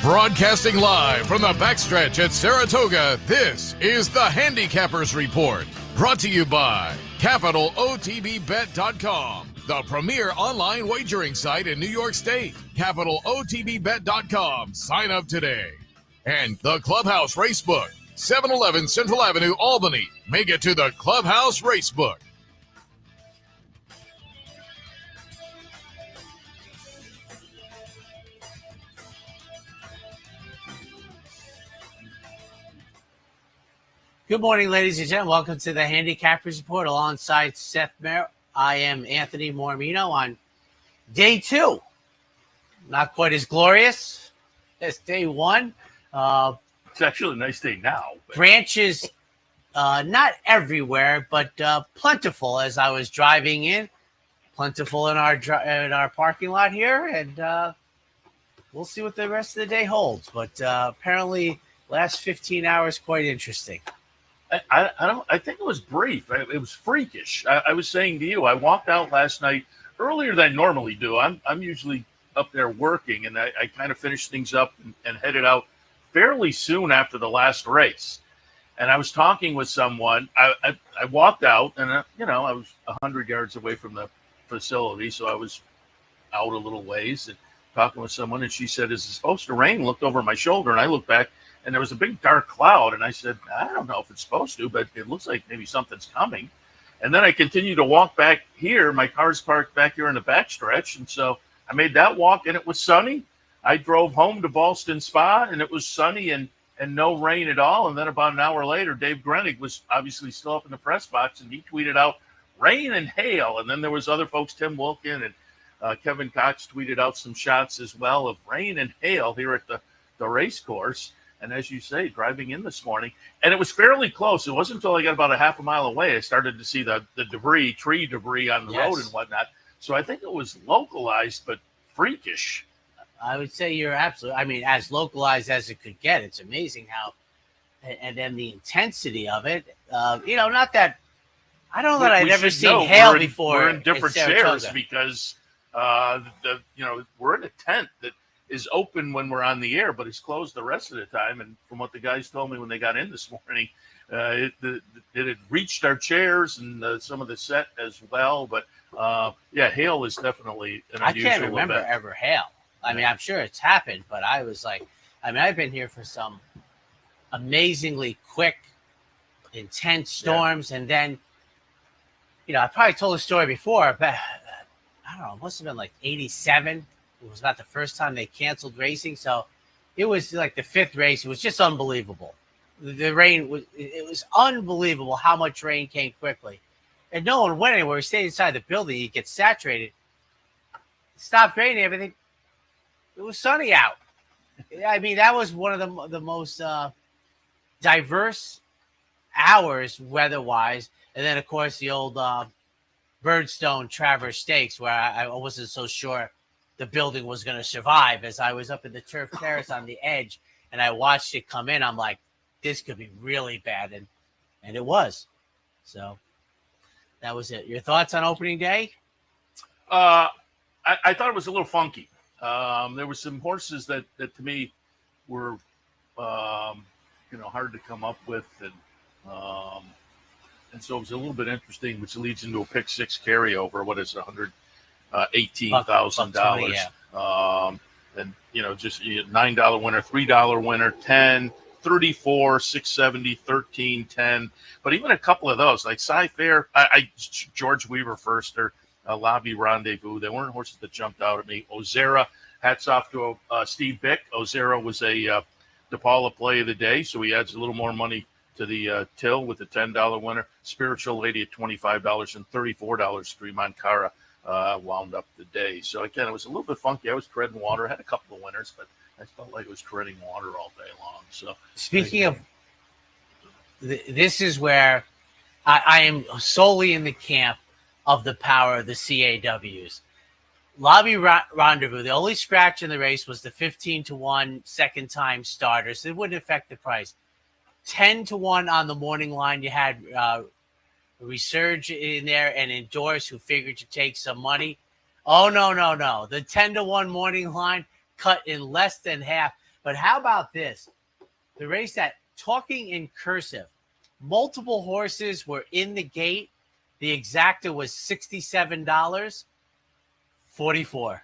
Broadcasting live from the backstretch at Saratoga, this is the Handicappers Report. Brought to you by CapitalOTBBet.com, the premier online wagering site in New York State. CapitalOTBBet.com. Sign up today. And the Clubhouse Racebook, 711 Central Avenue, Albany. Make it to the Clubhouse Racebook. Good morning, ladies and gentlemen. Welcome to the Handicappers Report alongside Seth Merrow. I am Anthony Mormino on day two. Not quite as glorious as day one. It's actually a nice day now. Branches not everywhere, but plentiful as I was driving in. Plentiful in our parking lot here, and we'll see what the rest of the day holds. But apparently, last 15 hours quite interesting. I think it was brief. It was freakish. I was saying to you, I walked out last night earlier than I normally do. I'm usually up there working, and I kind of finished things up and headed out fairly soon after the last race. And I was talking with someone. I walked out, and I was 100 yards away from the facility, so I was out a little ways and talking with someone. And she said, "Is it supposed to rain?" Looked over my shoulder, and I looked back. And there was a big dark cloud, and I said, "I don't know if it's supposed to, but it looks like maybe something's coming." And then I continued to walk back here. My car's parked back here in the backstretch, and so I made that walk, and it was sunny. I drove home to Ballston Spa, and it was sunny and no rain at all. And then about an hour later, Dave Grenig was obviously still up in the press box, and he tweeted out rain and hail. And then there was other folks, Tim Wilkin and Kevin Cox tweeted out some shots as well of rain and hail here at the race course. And as you say, driving in this morning, and it was fairly close. It wasn't until I got about a half a mile away I started to see the debris, tree debris on the road and whatnot. So I think it was localized, but freakish. I would say you're absolutely, as localized as it could get. It's amazing how, and then the intensity of it, not that, I don't know that I'd ever seen hail before. We're in different chairs because, we're in a tent that is open when we're on the air, but it's closed the rest of the time. And from what the guys told me when they got in this morning, it had reached our chairs and some of the set as well. But hail is definitely an unusual I can't remember event. ever hail. I'm sure it's happened, but I was like, I've been here for some amazingly quick, intense storms. And then, I probably told the story before, but I don't know, it must have been like 87. It was about the first time they canceled racing. So it was like the fifth race. It was just unbelievable. The rain was unbelievable how much rain came quickly. And no one went anywhere. We stayed inside the building. You get saturated. It stopped raining, everything. It was sunny out. That was one of the most diverse hours weather-wise. And then, of course, the old Birdstone Traverse Stakes, where I wasn't so sure the building was going to survive. As I was up in the turf terrace on the edge and I watched it come in, I'm like, this could be really bad. And it was. So that was it. Your thoughts on opening day? I thought it was a little funky. There were some horses that to me were, hard to come up with. And so it was a little bit interesting, which leads into a pick six carryover. What is it, $18,000. And just $9 winner, $3 winner, 10, 34, 670, 13, 10. But even a couple of those, like Cy-Fair, George Weaver first, or Lobby Rendezvous, they weren't horses that jumped out at me. Ozera, hats off to Steve Bick. Ozera was a DePaula play of the day, so he adds a little more money to the till with a $10 winner. Spiritual Lady at $25 and $34. Fremont Cara wound up the day. So again, it was a little bit funky. I was treading water. I had a couple of winners, but I felt like it was treading water all day long. So speaking of, this is where I am solely in the camp of the power of the CAWs. Lobby Rendezvous, the only scratch in the race was the 15-1 second time starter, so it wouldn't affect the price. 10-1 on the morning line. You had Resurge in there and Endorse, who figured to take some money. Oh, no. The 10-1 morning line cut in less than half. But how about this? The race that talking in cursive, multiple horses were in the gate. The exacta was $67, 44.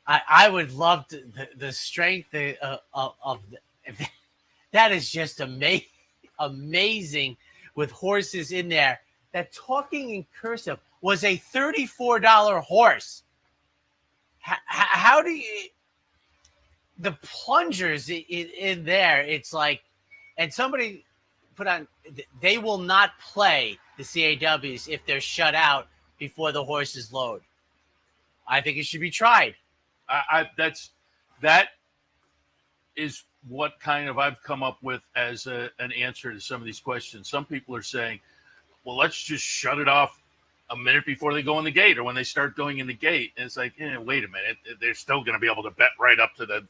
I would love to, the strength of that is just amazing with horses in there. That talking in cursive was a $34 horse. How do you, the plungers in there? It's like, and somebody put on, they will not play the CAWs if they're shut out before the horses load. I think it should be tried. That is what kind of I've come up with as an answer to some of these questions. Some people are saying, well, let's just shut it off a minute before they go in the gate or when they start going in the gate. And it's like, wait a minute, they're still going to be able to bet right up to the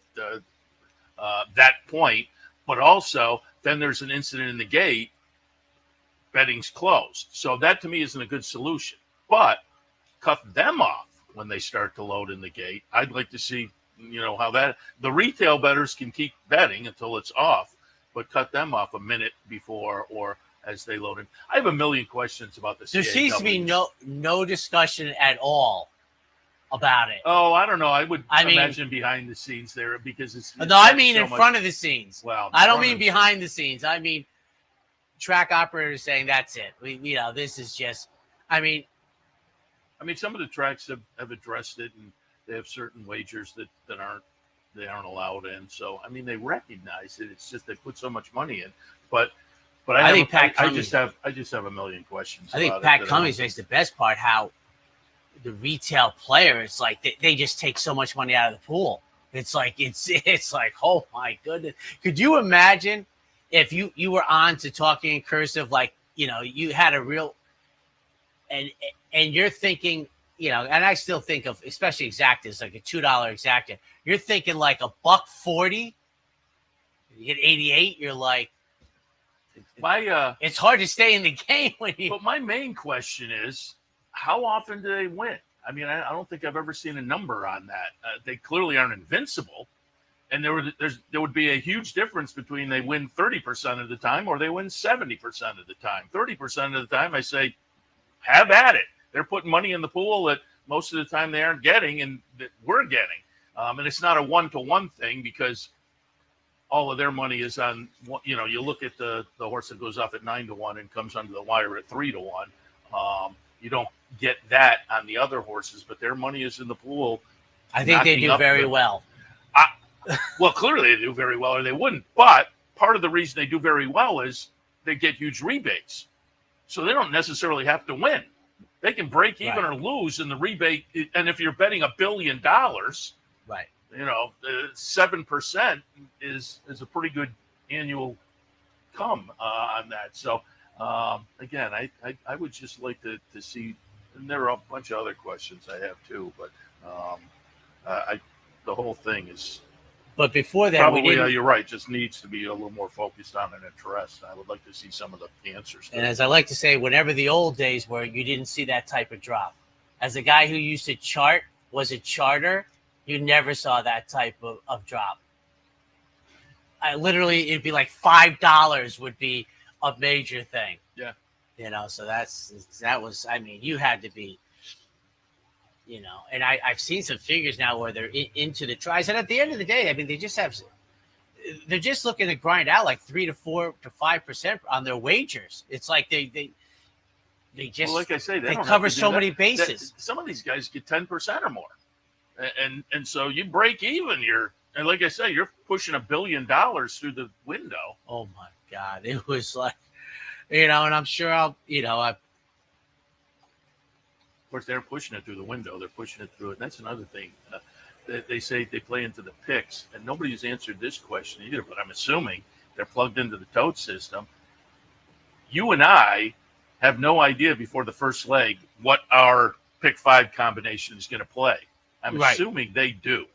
that point. But also, then there's an incident in the gate, betting's closed. So that to me isn't a good solution. But cut them off when they start to load in the gate. I'd like to see, how that the retail bettors can keep betting until it's off, but cut them off a minute before or as they load in. I have a million questions about this. There seems to be no discussion at all about it. Oh, I don't know. I imagine behind the scenes there because it's no, I mean so in front of the scenes. Well, I don't mean behind the scenes. I mean track operators saying that's it. This is just. I mean, some of the tracks have addressed it, and they have certain wagers that aren't allowed in. So, they recognize it. It's just they put so much money in. But I think Pat Cummings, I just have a million questions. I think Pat Cummings makes the best part. How the retail player, it's like they just take so much money out of the pool. It's like oh my goodness. Could you imagine if you were on to talking in cursive, like you had a real and you're thinking, and I still think of, especially exactas, like a $2 exacta. You're thinking like $1.40. You get 88. You're like, it's hard to stay in the game when you. But my main question is, how often do they win? I don't think I've ever seen a number on that. They clearly aren't invincible, and there would be a huge difference between they win 30% of the time or they win 70% of the time. 30% of the time, I say, have at it. They're putting money in the pool that most of the time they aren't getting and that we're getting. And it's not a one-to-one thing because all of their money is on, you look at the horse that goes off at 9-1 and comes under the wire at 3-1. You don't get that on the other horses, but their money is in the pool. I think they do very well. Well, clearly they do very well or they wouldn't. But part of the reason they do very well is they get huge rebates. So they don't necessarily have to win. They can break even or lose in the rebate. And if you're betting $1 billion, right, 7% is a pretty good annual come on that. So again, I would just like to see, and there are a bunch of other questions I have too, but the whole thing is. But before that, probably you're right. Just needs to be a little more focused on an interest. I would like to see some of the answers. And as I like to say, whenever the old days where you didn't see that type of drop, as a guy who used to chart, was a charter, you never saw that type of drop. It'd be like $5 would be a major thing. Yeah. So that was. You had to be. And I've seen some figures now where they're into the tries, and at the end of the day, they're just looking to grind out like 3 to 4 to 5% on their wagers. It's like they just, well, like I say, they cover so many bases. Some of these guys get 10% or more, and so you break even. And like I say, you're pushing $1 billion through the window. Oh my God, it was like, and I'm sure Of course, they're pushing it through the window. They're pushing it through it. And that's another thing. They say they play into the picks, and nobody's answered this question either, but I'm assuming they're plugged into the tote system. You and I have no idea before the first leg what our pick 5 combination is going to play. I'm assuming they do.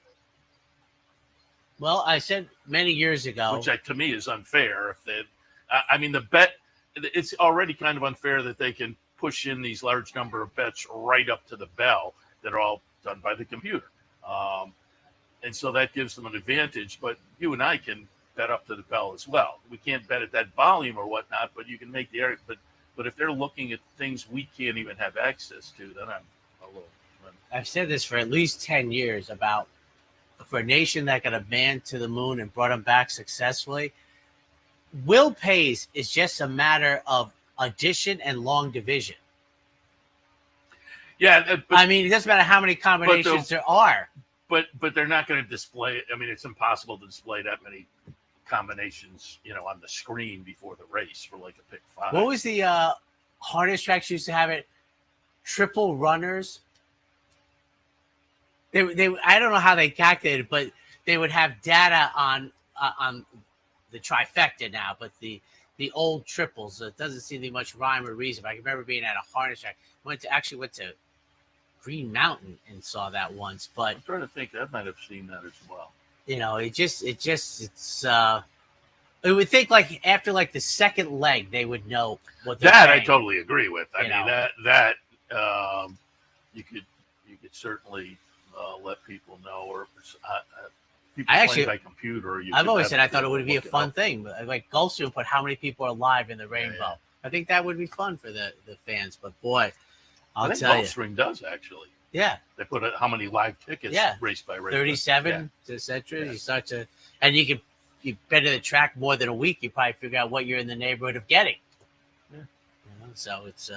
Well, I said many years ago. Which to me is unfair. The bet, it's already kind of unfair that they can push in these large number of bets right up to the bell that are all done by the computer. and so that gives them an advantage. But you and I can bet up to the bell as well. We can't bet at that volume or whatnot, but you can make the area. But if they're looking at things we can't even have access to, then I'm a little. I've said this for at least 10 years about for a nation that got a man to the moon and brought him back successfully. Will pays is just a matter of addition and long division. Yeah, but, I mean, it doesn't matter how many combinations there are. But they're not going to display it. I mean, it's impossible to display that many combinations, on the screen before the race for like a pick 5. What was the harness tracks used to have it? Triple runners. They I don't know how they calculated, but they would have data on the trifecta now, but the old triples. It doesn't seem to be much rhyme or reason. But I can remember being at a harness track. Went to Green Mountain and saw that once, but I'm trying to think. I might have seen that as well. It would think like after like the second leg they would know what they're that saying. I totally agree with. I mean that you could certainly let people know, or people playing by computer. I've always said I thought it would be a fun thing. Like Gulfstream put how many people are live in the rainbow. Yeah. I think that would be fun for the fans. But boy, I think Gulfstream does actually. Yeah, they put how many live tickets race by race. 37, etc. Yeah. You start to, and you been to the track more than a week. You probably figure out what you're in the neighborhood of getting. Yeah, so it's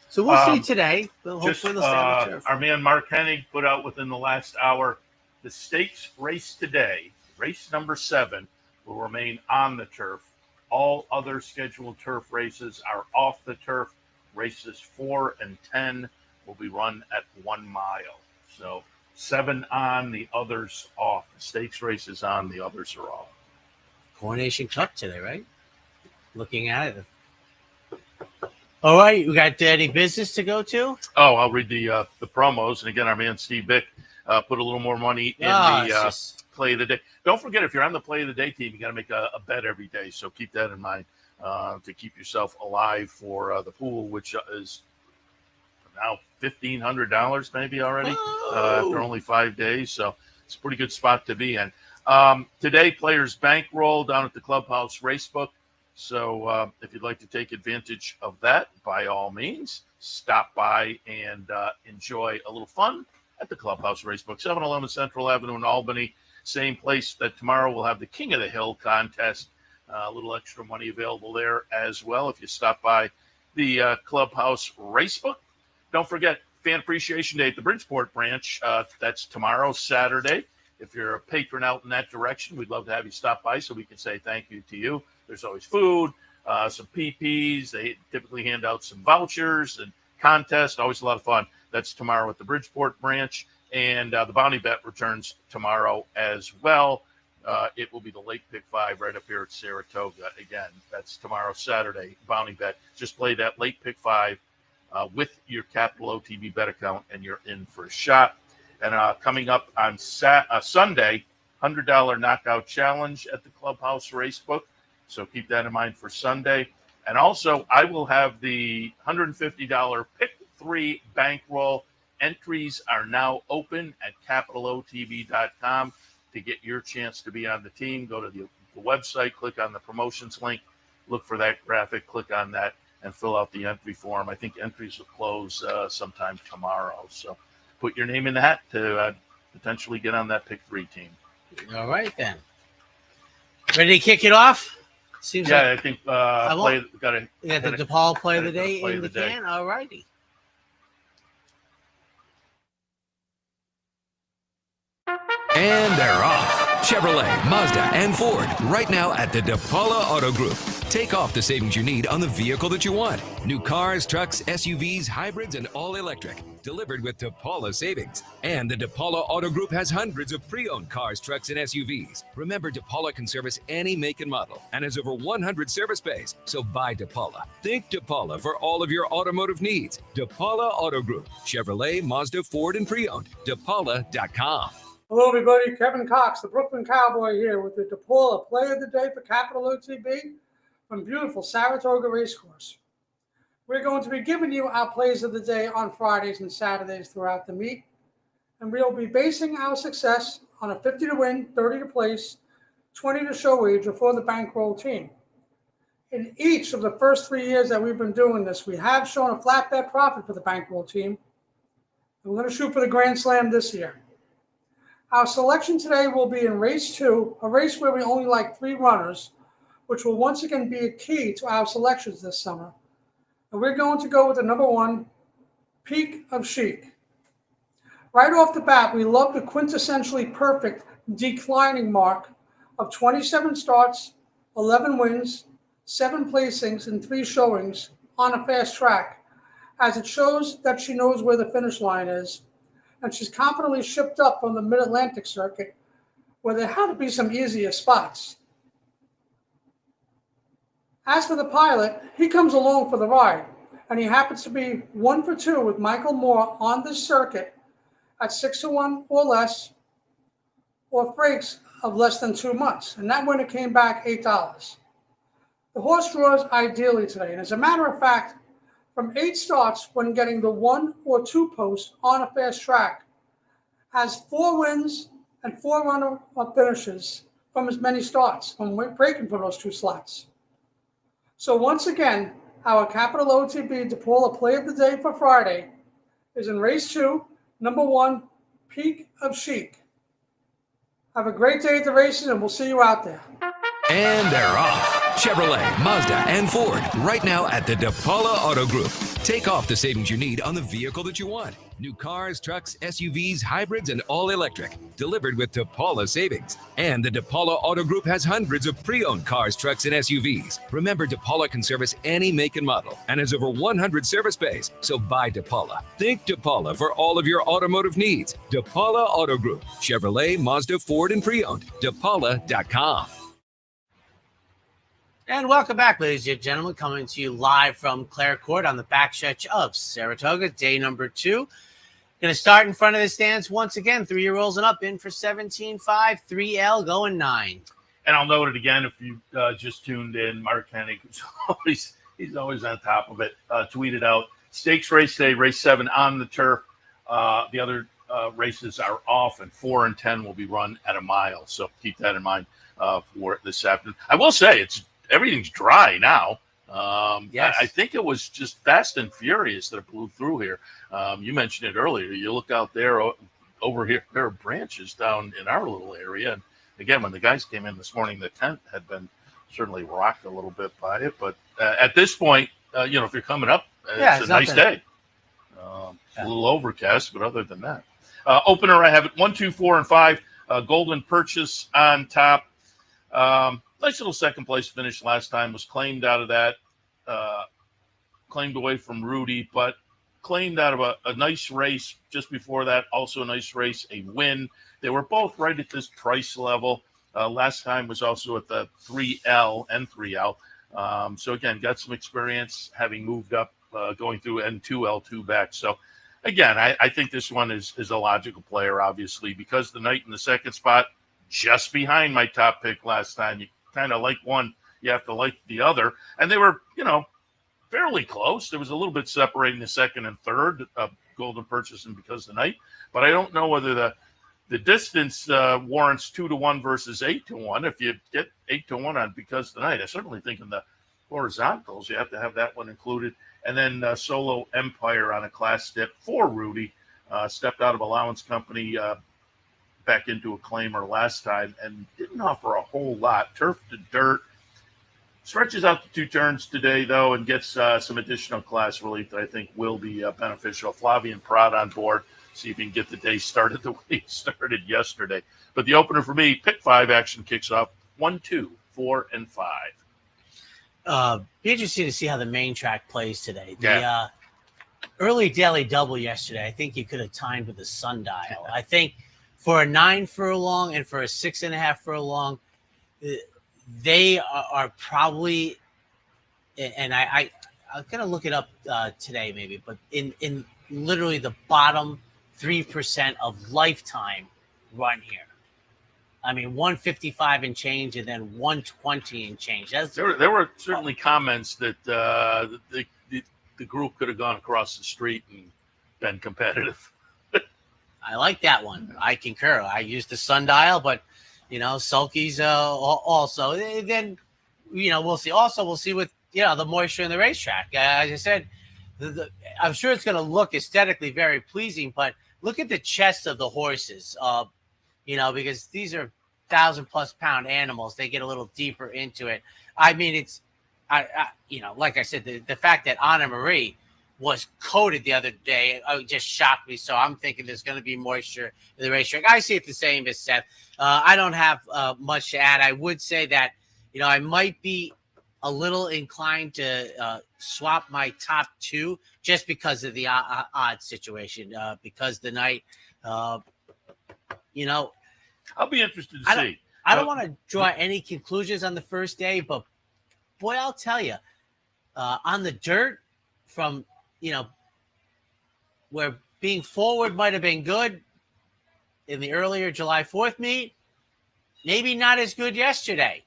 so we'll see today. Hopefully they'll stay on the turf. Our man Mark Hennig put out within the last hour the stakes race today. Race number 7 will remain on the turf. All other scheduled turf races are off the turf. Races 4 and 10 will be run at 1 mile. So 7 on, the others off. The stakes races on, the others are off. Coronation Cup today, right? Looking at it. All right, we got any business to go to? Oh, I'll read the promos. And again, our man Steve Bick put a little more money in the play of the day. Don't forget, if you're on the play of the day team, you got to make a bet every day. So keep that in mind to keep yourself alive for the pool, which is now $1,500 maybe already after only 5 days. So it's a pretty good spot to be in. Today, players bankroll down at the Clubhouse Racebook. So if you'd like to take advantage of that, by all means, stop by and enjoy a little fun at the Clubhouse Racebook, 711 Central Avenue in Albany. Same place that tomorrow we'll have the King of the Hill contest. A little extra money available there as well if you stop by the Clubhouse Racebook. Don't forget, Fan Appreciation Day at the Bridgeport branch. That's tomorrow, Saturday. If you're a patron out in that direction, we'd love to have you stop by so we can say thank you to you. There's always food, some PPs. They typically hand out some vouchers and contests. Always a lot of fun. That's tomorrow at the Bridgeport branch. And the Bounty Bet returns tomorrow as well. It will be the late pick 5 right up here at Saratoga. Again, that's tomorrow, Saturday, Bounty Bet. Just play that late pick 5 with your Capital OTB bet account, and you're in for a shot. And coming up on Sunday, $100 knockout challenge at the Clubhouse Racebook. So keep that in mind for Sunday. And also, I will have the $150 pick 3 bankroll. Entries are now open at capitalotb.com to get your chance to be on the team. Go to the website, click on the promotions link, look for that graphic, click on that, and fill out the entry form. I think entries will close sometime tomorrow. So put your name in the hat to potentially get on that pick 3 team. All right, then. Ready to kick it off? Seems I think the DePaul play of the day in the can. All righty. And they're off. Chevrolet, Mazda, and Ford right now at the DePaula Auto Group. Take off the savings you need on the vehicle that you want. New cars, trucks, SUVs, hybrids, and all electric. Delivered with DePaula savings. And the DePaula Auto Group has hundreds of pre-owned cars, trucks, and SUVs. Remember, DePaula can service any make and model and has over 100 service bays. So buy DePaula. Think DePaula for all of your automotive needs. DePaula Auto Group. Chevrolet, Mazda, Ford, and pre-owned. DePaula.com. Hello, everybody. Kevin Cox, the Brooklyn Cowboy here with the DePaula Play of the Day for Capital OTB from beautiful Saratoga Race Course. We're going to be giving you our plays of the day on Fridays and Saturdays throughout the meet, and we'll be basing our success on a 50 to win, 30 to place, 20 to show wager for the bankroll team. In each of the first 3 years that we've been doing this, we have shown a flat bet profit for the bankroll team. We're going to shoot for the Grand Slam this year. Our selection today will be in race 2, a race where we only like 3 runners, which will once again be a key to our selections this summer. And we're going to go with the number 1, Peak of Chic. Right off the bat, we love the quintessentially perfect declining mark of 27 starts, 11 wins, 7 placings, and 3 showings on a fast track, as it shows that she knows where the finish line is, and she's confidently shipped up from the Mid-Atlantic circuit, where there had to be some easier spots. As for the pilot, he comes along for the ride, and he happens to be 1 for 2 with Michael Moore on this circuit at 6 to 1 or less, or breaks of less than 2 months, and that winner came back $8. The horse draws ideally today, and as a matter of fact, from 8 starts when getting the 1 or 2 post on a fast track, has 4 wins and 4 runner-up finishes from as many starts, from breaking from those 2 slots. So once again, our capital OTB DePaula play of the day for Friday is in race 2, number 1, Peak of Chic. Have a great day at the races, and we'll see you out there. And they're off. Chevrolet, Mazda, and Ford right now at the DePaula Auto Group. Take off the savings you need on the vehicle that you want. New cars, trucks, SUVs, hybrids, and all electric. Delivered with DePaula savings. And the DePaula Auto Group has hundreds of pre-owned cars, trucks, and SUVs. Remember, DePaula can service any make and model and has over 100 service bays. So buy DePaula. Think DePaula for all of your automotive needs. DePaula Auto Group. Chevrolet, Mazda, Ford, and pre-owned. DePaula.com. And welcome back, ladies and gentlemen, coming to you live from Clare Court on the backstretch of Saratoga, day number 2. Going to start in front of the stands once again, 3-year-olds and up in for 17.5, 3L going 9. And I'll note it again if you just tuned in. Mark Hennig, he's always on top of it. Tweeted out stakes race day, race 7 on the turf. The other races are off, and 4 and 10 will be run at a mile. So keep that in mind for this afternoon. I will say everything's dry now. Yes. I think it was just fast and furious that it blew through here. You mentioned it earlier. You look out there over here, there are branches down in our little area. And again, when the guys came in this morning, the tent had been certainly rocked a little bit by it. But at this point, if you're coming up, it's a nice day. A little overcast, but other than that. Opener, I have it 1, 2, 4, and 5. Golden Purchase on top. Nice little second place finish last time, was claimed out of that, claimed away from Rudy, but claimed out of a nice race just before that. Also a nice race, a win. They were both right at this price level. Last time was also at the 3L and 3L. So again, got some experience having moved up, going through N2, L2 back. So again, I think this one is a logical player, obviously, because the Knight in the second spot, just behind my top pick last time. You kind of like one, you have to like the other. And they were, fairly close. There was a little bit separating the second and third, Golden Purchase and Because the Night. But I don't know whether the distance warrants 2 to 1 versus 8 to 1. If you get 8 to 1 on Because the Night, I certainly think in the horizontals, you have to have that one included. And then Solo Empire on a class step for Rudy, stepped out of Allowance Company, back into a claimer last time and didn't offer a whole lot. Turf to dirt. Stretches out to 2 turns today, though, and gets some additional class relief that I think will be beneficial. Flavian Prod on board. See if he can get the day started the way he started yesterday. But the opener for me, pick 5 action kicks off 1, 2, 4, and 5. Be interesting to see how the main track plays today. Yeah. The early daily double yesterday, I think you could have timed with a sundial. I think for a 9 furlong and for a 6.5 furlong, they are probably, and I'm gonna look it up today maybe, but in literally the bottom 3% of lifetime run here. I mean, 155 and change, and then 120 and change. There were certainly comments that the group could have gone across the street and been competitive. I like that one. I concur. I used the sundial, but sulkies also. Then we'll see. Also, we'll see with the moisture in the racetrack. As I said, I'm sure it's going to look aesthetically very pleasing, but look at the chests of the horses. Because these are 1,000+ pound animals. They get a little deeper into it. I mean, it's like I said, the fact that Anna Marie was coated the other day just shocked me. So I'm thinking there's going to be moisture in the racetrack. I see it the same as Seth. I don't have much to add. I would say that, I might be a little inclined to swap my top two just because of the odd situation, because the night, I'll be interested to see. I don't want to draw any conclusions on the first day, but boy, I'll tell you, on the dirt from, where being forward might have been good in the earlier July 4th meet, maybe not as good yesterday.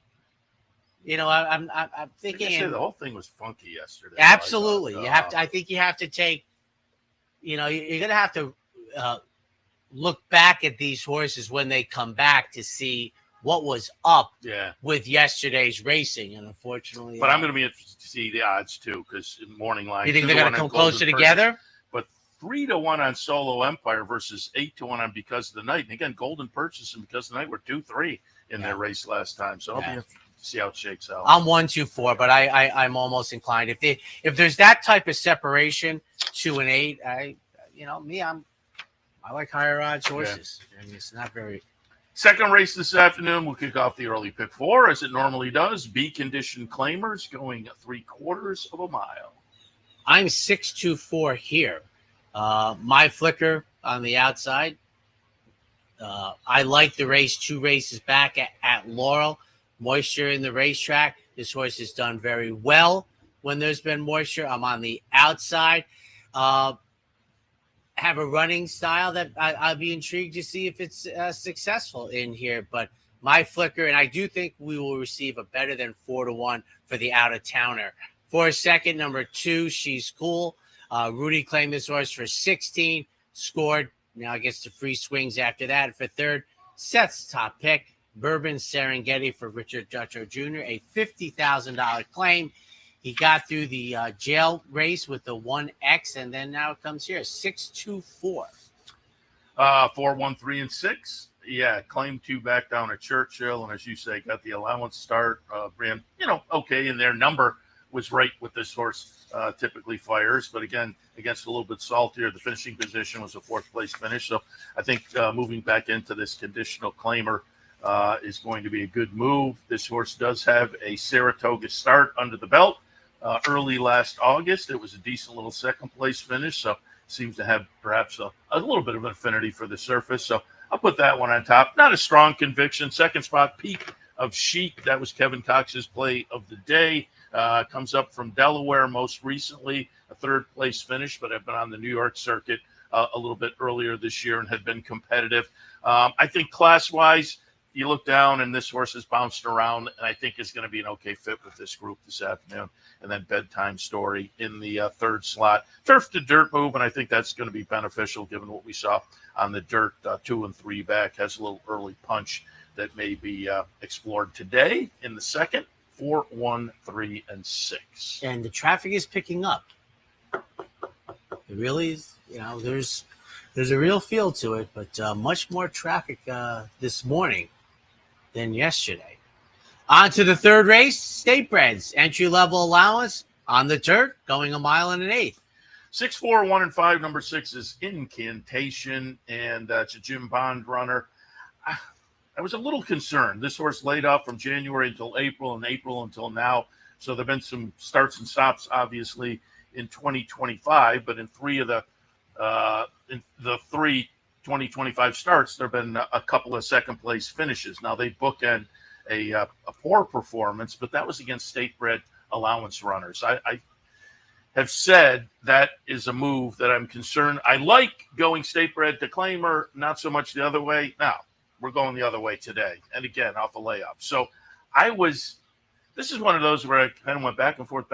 I'm thinking the whole thing was funky yesterday. Absolutely. I think you have to take, you're going to have to look back at these horses when they come back to see what was up with yesterday's racing. And unfortunately, but I'm going to be interested to see the odds too, because morning line. You think they're going to come closer together? But 3-1 on Solo Empire versus 8-1 on Because of the Night. And again, Golden Purchase and Because of the Night were 2-3 in their race last time. So I'll be interested to see how it shakes out. I'm 1-2-4, but I'm almost inclined if there's that type of separation, 2 and 8. I like higher odds horses. I mean, it's not very. Second race this afternoon, we'll kick off the early pick 4 as it normally does. B condition claimers going 3/4 of a mile. I'm 6-2-4 here. My flicker on the outside. I like the race 2 races back at Laurel. Moisture in the racetrack. This horse has done very well when there's been moisture. I'm on the outside. Have a running style that I'll be intrigued to see if it's successful in here. But my flicker, and I do think we will receive a better than 4-1 for the out-of-towner. For a second, number 2, She's Cool. Rudy claimed this horse for 16, scored. Now gets the free swings after that. For third, Seth's top pick, Bourbon Serengeti for Richard Dutcher Jr., a $50,000 claim. He got through the jail race with the 1X, and then now it comes here, 6-2-4. 4, 1, 3, and 6. Yeah, claim 2 back down at Churchill, and as you say, got the allowance start. Ran, okay, and their number was right with this horse. Typically fires, but again, against a little bit saltier, the finishing position was a 4th place finish. So I think moving back into this conditional claimer is going to be a good move. This horse does have a Saratoga start under the belt. Early last August, it was a decent little 2nd place finish, so seems to have perhaps a little bit of an affinity for the surface. So I'll put that one on top. Not a strong conviction. 2nd spot, Peak of Chic. That was Kevin Cox's play of the day. Comes up from Delaware most recently, a 3rd place finish, but have been on the New York circuit a little bit earlier this year and had been competitive. I think class-wise, you look down and this horse has bounced around, and I think is going to be an okay fit with this group this afternoon. And then Bedtime Story in the 3rd slot. Turf to dirt move, and I think that's going to be beneficial given what we saw on the dirt 2 and 3 back. Has a little early punch that may be explored today in the 2nd. 4, 1, 3, and 6. And the traffic is picking up. It really is, there's a real feel to it, but much more traffic this morning than yesterday. On to the 3rd race, State Breds. Entry-level allowance on the dirt, going 1 mile and an 1/8. 6, 4, 1, and 5. Number 6 is Incantation, and it's a Jim Bond runner. I was a little concerned. This horse laid off from January until April, and April until now. So there have been some starts and stops, obviously, in 2025. But in 3 of the 3 2025 starts, there have been a couple of 2nd place finishes. Now they bookend a poor performance, but that was against state bred allowance runners. I have said that is a move that I'm concerned. I like going state bred to claimer, not so much the other way. Now, we're going the other way today. And again, off a layup. So this is one of those where I kind of went back and forth,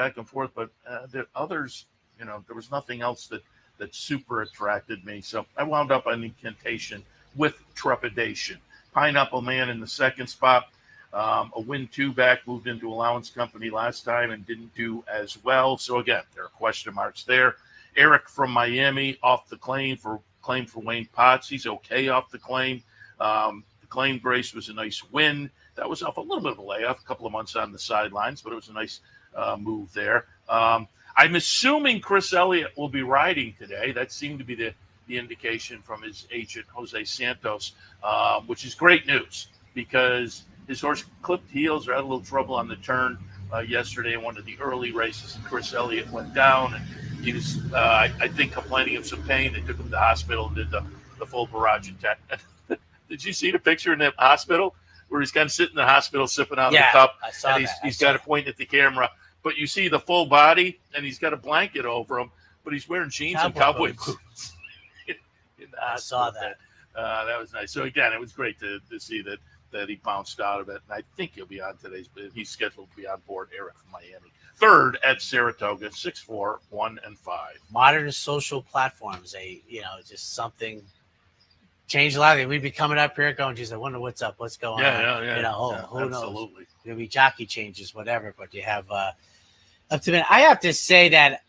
but the others, there was nothing else that that super attracted me. So I wound up on Incantation with Trepidation. Pineapple Man in the second spot. A win 2 back, moved into Allowance Company last time and didn't do as well. So again, there are question marks there. Eric from Miami off the claim for Wayne Potts. He's okay off the claim. The claim Grace was a nice win. That was off a little bit of a layoff, a couple of months on the sidelines, but it was a nice move there. I'm assuming Chris Elliott will be riding today. That seemed to be the indication from his agent, Jose Santos, which is great news because his horse clipped heels or had a little trouble on the turn yesterday in one of the early races. And Chris Elliott went down, and he was, I think, complaining of some pain. They took him to the hospital and did the full barrage attack. Did you see the picture in the hospital where he's kind of sitting in the hospital sipping out of the cup? I saw and that. He's got to point at the camera. But you see the full body, and he's got a blanket over him, but he's wearing jeans and cowboy boots. I saw that. That was nice. So, again, it was great to see that he bounced out of it. And I think he'll be on today's – he's scheduled to be on board. Eric from Miami. Third at Saratoga, 6'4", 1 and 5. Modern social platforms, just something changed a lot. We'd be coming up here going, geez, I wonder what's up, what's going on. Who knows? Absolutely. There'll be jockey changes, whatever, but you have up to minute. I have to say that,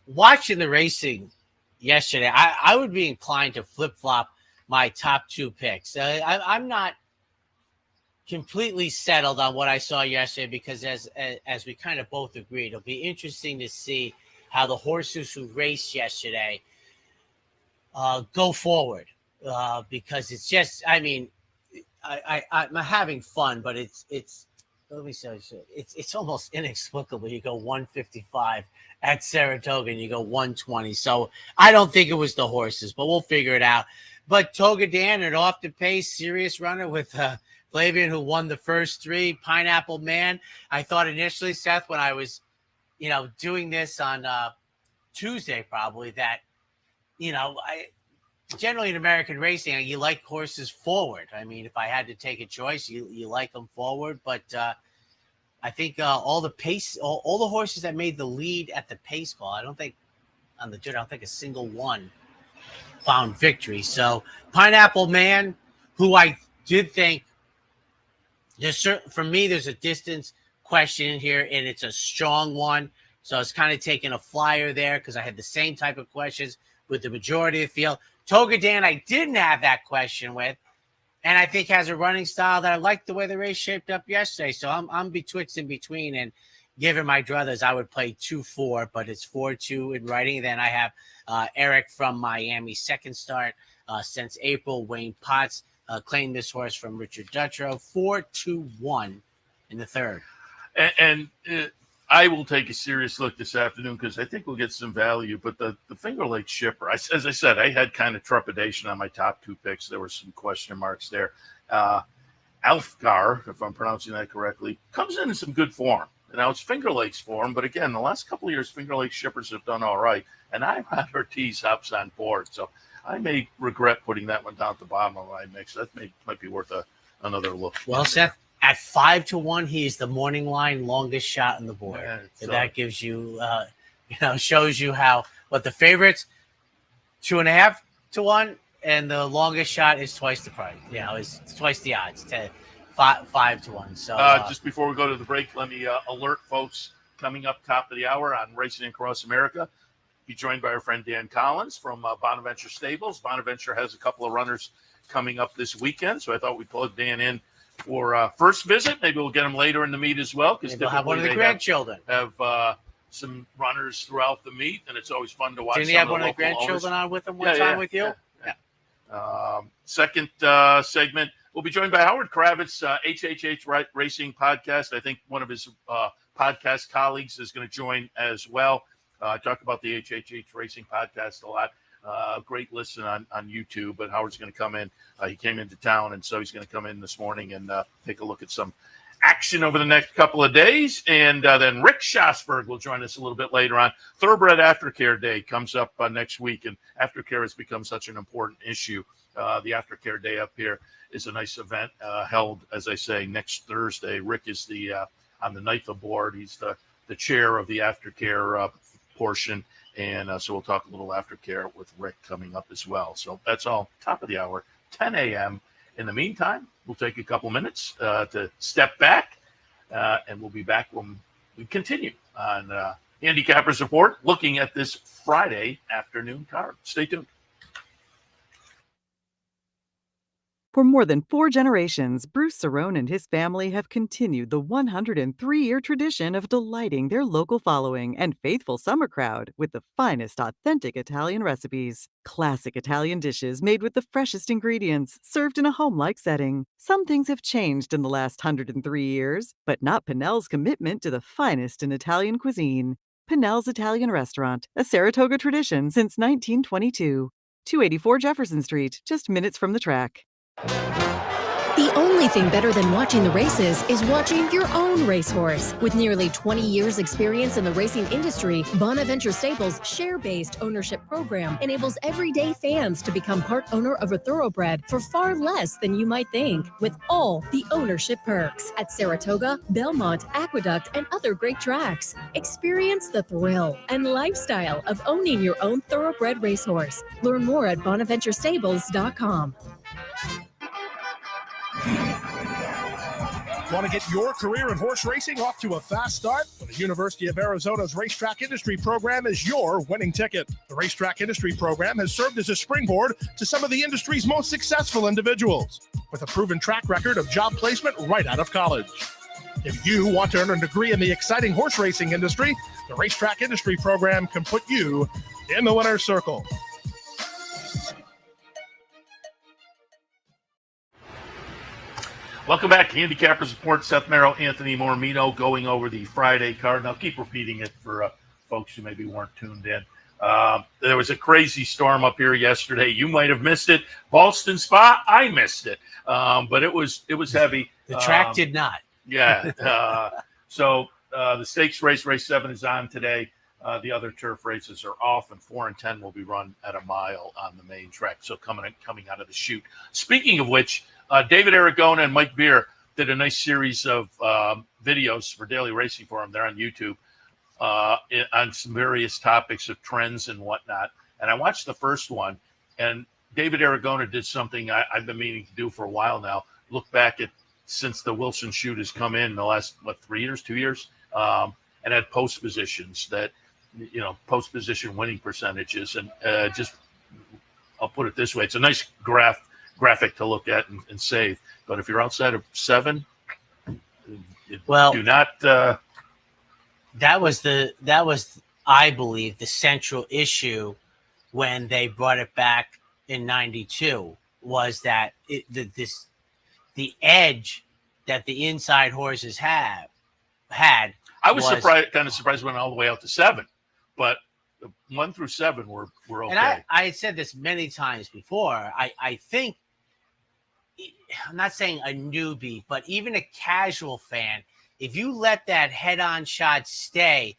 watching the racing yesterday, I would be inclined to flip-flop my top 2 picks. I'm not completely settled on what I saw yesterday because as we kind of both agreed, it'll be interesting to see how the horses who raced yesterday go forward because it's just, I'm having fun, but it's let me say it's almost inexplicable. You go 155 at Saratoga and you go 120. So I don't think it was the horses, but we'll figure it out. But Toga Dan, an off the pace, serious runner with Flavian, who won the first 3. Pineapple Man. I thought initially, Seth, when I was, doing this on Tuesday, probably that, I generally in American racing, you like horses forward. I mean, if I had to take a choice, you like them forward. But I think all the pace, all the horses that made the lead at the pace call, I don't think a single one found victory. So Pineapple Man, who I did think for me, there's a distance question here, and it's a strong one. So I was kind of taking a flyer there because I had the same type of questions with the majority of the field. Toga Dan, I didn't have that question with, and I think has a running style that I like the way the race shaped up yesterday. So I'm betwixt and between, and given my druthers, I would play 2-4, but it's 4-2 in writing. Then I have Eric from Miami, second start since April. Wayne Potts claimed this horse from Richard Dutrow, 4-2-1 in the third. And I will take a serious look this afternoon because I think we'll get some value. But the Finger Lakes Shipper, as I said, I had kind of trepidation on my top 2 picks. There were some question marks there. Alfgar, if I'm pronouncing that correctly, comes in some good form. Now, it's Finger Lakes form, but again, the last couple of years, Finger Lakes Shippers have done all right. And I've had Ortiz hops on board, so I may regret putting that one down at the bottom of my mix. That might be worth another look. Well, Seth, at 5-1, he's the morning line longest shot on the board. Yeah, so that gives you, shows you what the favorites 2.5-1, and the longest shot is twice the price. It's twice the odds, 5-1. So just before we go to the break, let me alert folks coming up top of the hour on Racing Across America. Be joined by our friend Dan Collins from Bonaventure Stables. Bonaventure has a couple of runners coming up this weekend, so I thought we'd plug Dan in for first visit. Maybe we'll get him later in the meet as well. Maybe we'll have one of the grandchildren. Have some runners throughout the meet, and it's always fun to watch. Didn't he have one of the grandchildren on with him one time with you? Yeah. Second segment, we'll be joined by Howard Kravitz, HHH Racing Podcast. I think one of his podcast colleagues is going to join as well. I talk about the HHH Racing Podcast a lot. Great listen on YouTube, but Howard's going to come in. He came into town, and so he's going to come in this morning and take a look at some action over the next couple of days. And then Rick Schosberg will join us a little bit later on. Thoroughbred Aftercare Day comes up next week, and aftercare has become such an important issue. The Aftercare Day up here is a nice event held, as I say, next Thursday. Rick is the on the NIFA board. He's the chair of the aftercare portion, And so we'll talk a little aftercare with Rick coming up as well. So that's all top of the hour, 10 a.m. In the meantime, we'll take a couple minutes to step back, and we'll be back when we continue on Handicappers Report, looking at this Friday afternoon card. Stay tuned. For more than 4 generations, Bruce Cerrone and his family have continued the 103-year tradition of delighting their local following and faithful summer crowd with the finest authentic Italian recipes. Classic Italian dishes made with the freshest ingredients, served in a home-like setting. Some things have changed in the last 103 years, but not Pinnell's commitment to the finest in Italian cuisine. Pinnell's Italian Restaurant, a Saratoga tradition since 1922. 284 Jefferson Street, just minutes from the track. The only thing better than watching the races is watching your own racehorse. With nearly 20 years experience in the racing industry, Bonaventure Stables' share-based ownership program enables everyday fans to become part owner of a thoroughbred for far less than you might think, with all the ownership perks at Saratoga, Belmont, Aqueduct, and other great tracks. Experience the thrill and lifestyle of owning your own thoroughbred racehorse. Learn more at bonaventurestables.com. Want to get your career in horse racing off to a fast start? Well, the University of Arizona's Racetrack Industry Program is your winning ticket. The Racetrack Industry Program has served as a springboard to some of the industry's most successful individuals, with a proven track record of job placement right out of college. If you want to earn a degree in the exciting horse racing industry, the Racetrack Industry Program can put you in the winner's circle. Welcome back to Handicappers Report. Seth, Merrow, Anthony, Mormino going over the Friday card. And I'll keep repeating it for folks who maybe weren't tuned in. There was a crazy storm up here yesterday. You might have missed it. Ballston Spa, I missed it. But it was heavy. The track did not. Yeah. So the stakes race 7 is on today. The other turf races are off, and 4 and 10 will be run at a mile on the main track. So coming out of the chute. Speaking of which, David Aragona and Mike Beer did a nice series of videos for Daily Racing Forum. They're on YouTube on some various topics of trends and whatnot. And I watched the first one, and David Aragona did something I've been meaning to do for a while now. Look back at since the Wilson chute has come in the last, 2 years, and had post positions that, post position winning percentages. And just, I'll put it this way, it's a nice graphic to look at and save. But if you're outside of 7, do not. That was, I believe, the central issue when they brought it back in '92 was that the edge that the inside horses had. I was kind of surprised when all the way out to 7, but 1 through 7 were okay. And I had said this many times before. I think, I'm not saying a newbie, but even a casual fan, if you let that head-on shot stay,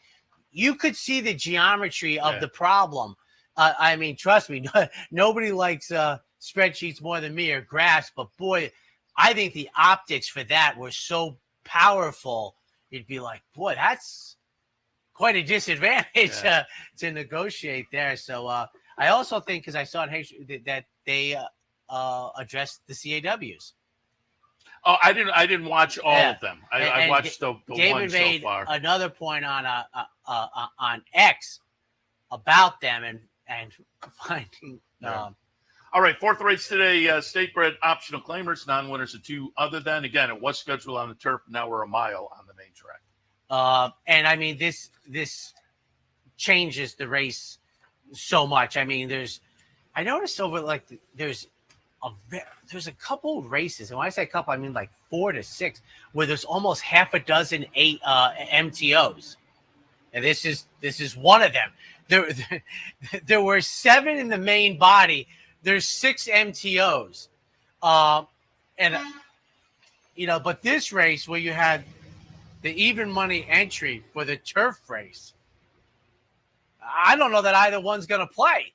you could see the geometry of the problem. I mean, trust me, nobody likes spreadsheets more than me or graphs, but boy, I think the optics for that were so powerful. You'd be like, boy, that's quite a disadvantage to negotiate there. So I also think, because I saw it, that they addressed the CAWs. Oh, I didn't watch all of them. I watched the David one so made far. Another point on X about them and finding. All right, 4th race today, state bred optional claimers, non-winners of 2 other than. Again, it was scheduled on the turf. Now we're a mile on the main track. And I mean, this changes the race so much. I mean, I noticed there's a couple of races, and when I say couple, I mean like 4 to 6, where there's almost half a dozen MTOs, and this is one of them. There were 7 in the main body. There's 6 MTOs, and but this race where you had the even money entry for the turf race, I don't know that either one's going to play.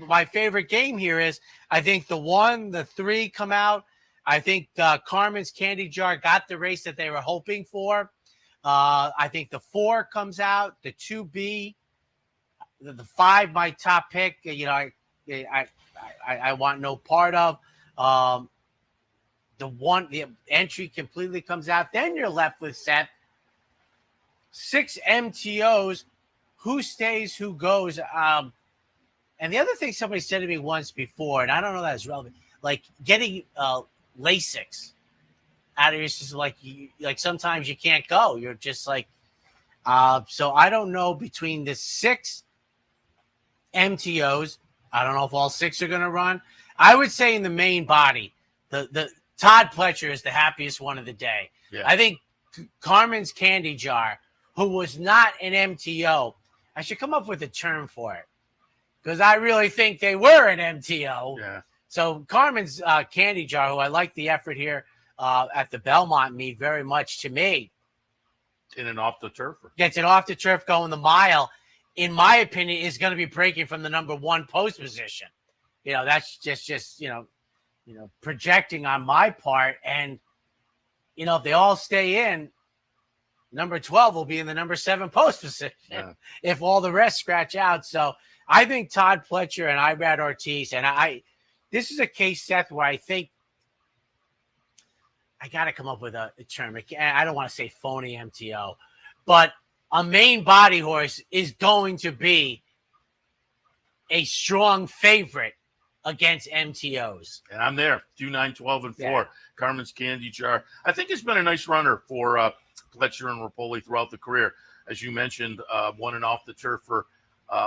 My favorite game here is, I think the 1, the 3 come out. I think Carmen's Candy Jar got the race that they were hoping for. I think the 4 comes out, the 2B, the 5, my top pick. I want no part of. The entry completely comes out. Then you're left with, Seth, 6 MTOs. Who stays? Who goes? And the other thing somebody said to me once before, and I don't know that is relevant, like getting Lasix out of your system, like sometimes you can't go. You're just like, so I don't know between the 6 MTOs. I don't know if all 6 are going to run. I would say in the main body, the Todd Pletcher is the happiest one of the day. Yeah. I think Carmen's Candy Jar, who was not an MTO, I should come up with a term for it, because I really think they were an MTO. Yeah. So Carmen's Candy Jar, who I like the effort here at the Belmont meet very much, to me. In and off the turf. Gets it off the turf going the mile, in my opinion, is going to be breaking from the number 1 post position. That's just projecting on my part. And, if they all stay in, number 12 will be in the number 7 post position if all the rest scratch out. So I think Todd Pletcher and Irad Ortiz, and this is a case, Seth, where I think I got to come up with a term. I don't want to say phony MTO, but a main body horse is going to be a strong favorite against MTOs. And I'm there. 2, 9, 12, and 4. Yeah. Carmen's Candy Jar. I think it's been a nice runner for Pletcher and Rapoli throughout the career. As you mentioned, won and off the turf for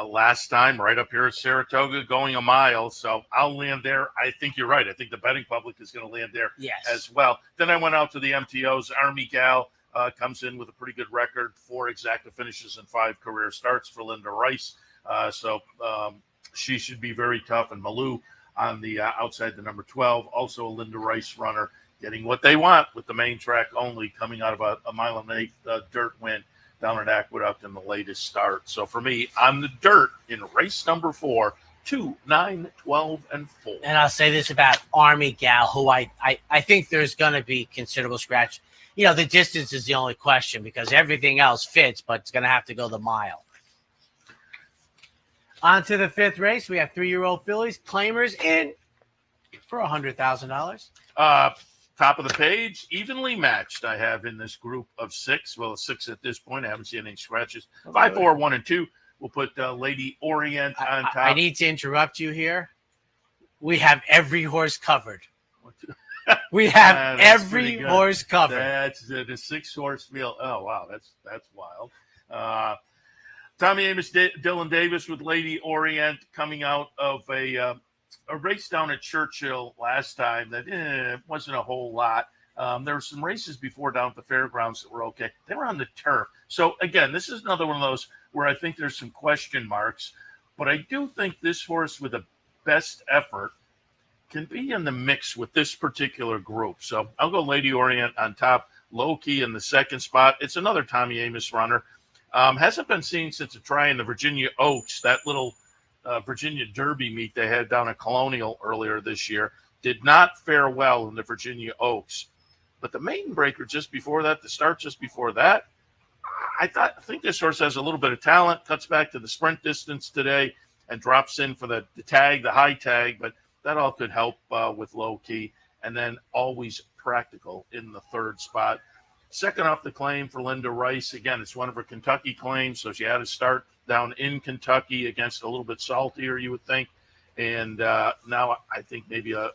last time, right up here at Saratoga, going a mile. So I'll land there. I think you're right. I think the betting public is going to land there as well. Then I went out to the MTOs. Army Gal comes in with a pretty good record, 4 exacta finishes and 5 career starts for Linda Rice. So she should be very tough. And Malou on the outside the number 12, also a Linda Rice runner, getting what they want with the main track only, coming out of a 1.8 mile dirt win down at Aqueduct in the latest start. So for me, on the dirt in race number 4, 2, 9, 12, and 4. And I'll say this about Army Gal, who I think there's going to be considerable scratch. The distance is the only question, because everything else fits, but it's going to have to go the mile. On to the 5th race. We have 3-year-old fillies, claimers in for $100,000. Top of the page, evenly matched. I have in this group of 6. Well, 6 at this point. I haven't seen any scratches. 5, 4, 1, and 2. We'll put Lady Orient on top. I need to interrupt you here. We have every horse covered. We have every horse covered. That's the 6-horse field. Oh, wow. That's wild. Tommy Amos, Dylan Davis with Lady Orient coming out of a race down at Churchill last time that wasn't a whole lot. There were some races before down at the fairgrounds that were okay. They were on the turf. So, again, this is another one of those where I think there's some question marks. But I do think this horse with the best effort can be in the mix with this particular group. So I'll go Lady Orient on top, low key in the 2nd spot. It's another Tommy Amos runner. Hasn't been seen since a try in the Virginia Oaks, that little Virginia Derby meet they had down at Colonial earlier this year. Did not fare well in the Virginia Oaks. But the maiden breaker just before that, the start just before that, I think this horse has a little bit of talent, cuts back to the sprint distance today and drops in for the tag, the high tag, but that all could help with low key. And then always practical in the 3rd spot. 2nd off the claim for Linda Rice. Again, it's one of her Kentucky claims, so she had to start down in Kentucky against a little bit saltier, you would think. And now I think maybe a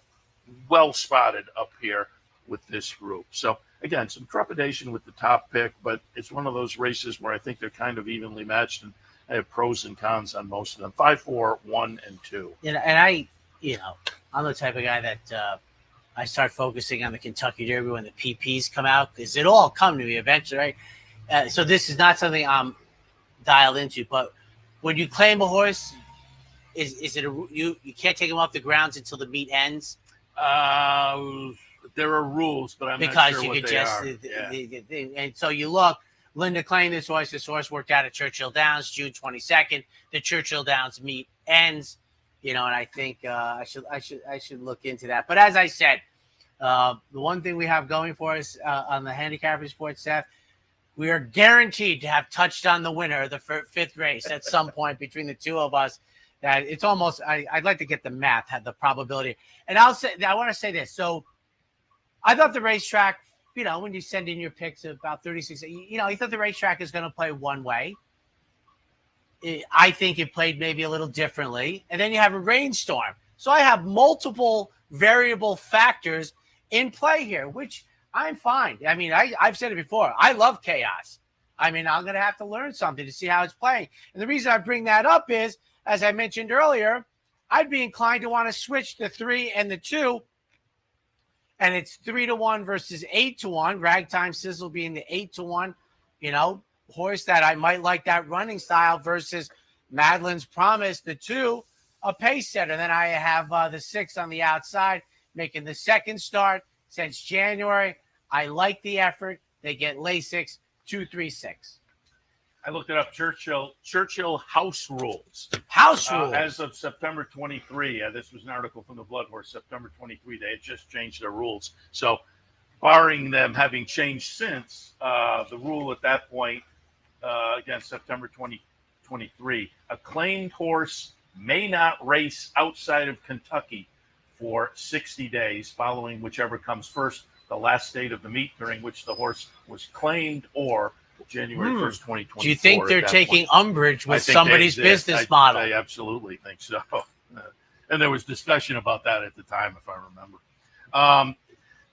well-spotted up here with this group. So, again, some trepidation with the top pick, but it's one of those races where I think they're kind of evenly matched, and I have pros and cons on most of them. 5, 4, 1, and 2. And I'm the type of guy that I start focusing on the Kentucky Derby when the PPs come out, because it'll all come to me eventually, right? So this is not something I'm dialed into, but when you claim a horse, is it you can't take him off the grounds until the meet ends? There are rules, but I'm because not sure you what could they just are. and so you look. Linda claimed this horse. This horse worked out at Churchill Downs June 22nd. The Churchill Downs meet ends. And I think I should look into that. But as I said, the one thing we have going for us on the Handicappers Report, Seth, We are guaranteed to have touched on the winner of the fifth race at some point between the two of us. That it's almost, I'd like to get the math, have the probability. And I want to say this. So I thought the racetrack, when you send in your picks about 36, I thought the racetrack is going to play one way. I think it played maybe a little differently. And then you have a rainstorm. So I have multiple variable factors in play here, which I'm fine. I mean, I've said it before. I love chaos. I mean, I'm going to have to learn something to see how it's playing. And the reason I bring that up is, as I mentioned earlier, I'd be inclined to want to switch the 3 and the 2. And it's 3-1 versus 8-1. Ragtime Sizzle being the 8-1, horse that I might like that running style versus Madeline's Promise, the 2, a pace setter. Then I have the 6 on the outside, making the second start since January. I like the effort. They get Lasix 236. I looked it up. Churchill house rules. House rules. As of September 23. This was an article from the Blood Horse. September 23. They had just changed their rules. So, barring them having changed since, the rule at that point, again, September 2023, a claimed horse may not race outside of Kentucky for 60 days, following whichever comes first, the last date of the meet during which the horse was claimed, or January 1st, 2024. Do you think they're taking umbrage with somebody's business model? I absolutely think so. And there was discussion about that at the time, if I remember.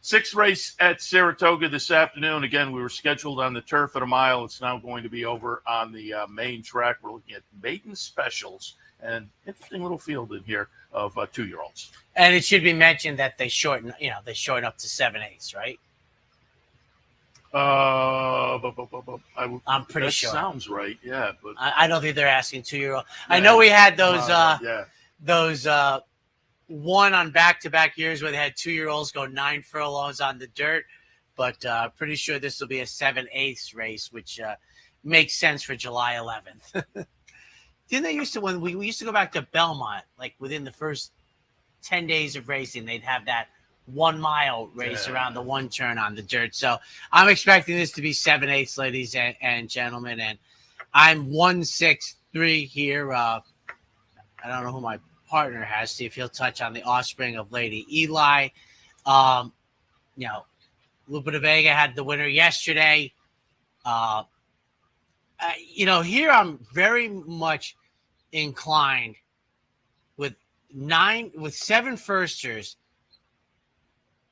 6th race at Saratoga this afternoon. Again, we were scheduled on the turf at a mile. It's now going to be over on the main track. We're looking at maiden specials and interesting little field in here of 2-year-olds. And it should be mentioned that they shorten up to 7/8, right? I'm pretty sure. Sounds right. Yeah, but I don't think they're asking 2-year-old. Yeah, I know we had those one on back-to-back years where they had 2-year-olds go 9 furlongs on the dirt, but pretty sure this will be a 7/8 race, which makes sense for July 11th. Didn't they used to, when we used to go back to Belmont, like within the first 10 days of racing, they'd have that 1 mile race around the one turn on the dirt. So I'm expecting this to be 7/8, ladies and gentlemen. And I'm 163 here. I don't know who my partner has. See if he'll touch on the offspring of Lady Eli. Lupa Vega had the winner yesterday. Here I'm very much inclined with 7 firsters.